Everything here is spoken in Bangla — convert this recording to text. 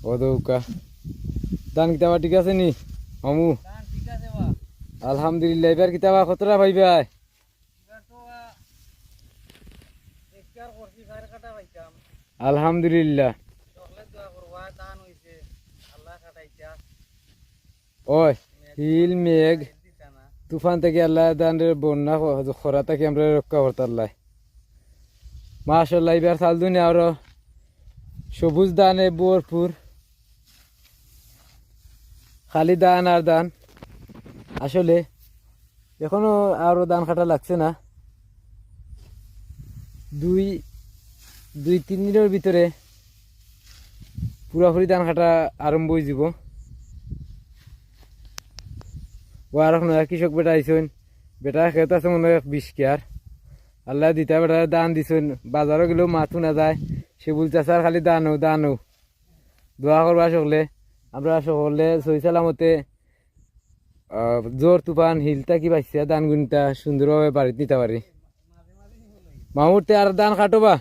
ও দৌকা ধান কিতাবা ঠিক আছে নি মামু? আলহামদুলিল্লাহ। এবার কিতাবা কতটা ভাইবা? আলহামদুলিল্লাহ। ওই হিল মেঘ তুফান থেকে আল্লাহ দানের বন্যা খরা থেকে আমরা রক্ষা করতে আল্লাহ মাশাআল্লাহ। এবার চাল দুনি আরো সবুজ দানে ভরপুর, খালি ধান আর ধান। আসলে এখনো আরো ধান কাটা লাগছে না, দুই তিন দিনের ভিতরে পুরাপুরি ধান কাটা আরম্ভ হয়ে যাব। ও আর এখন কৃষক বেটা আইসন, বেটা খেতে আছে মনে হয় 20 কেয়ার। আল্লাহ দিতা বেটা দান দিছেন, বাজারও গেলেও মাথু না যায়। সে বলছে স্যার খালি দানো দানো। দোয়া করবা সকলে, আমরা সকলে সহি সালামতে জোর তুফান হিলতা কি পাইছে দান গুণটা সুন্দরভাবে বাড়িতে নিতে পারি। মামুরতে আর দান কাটো বা।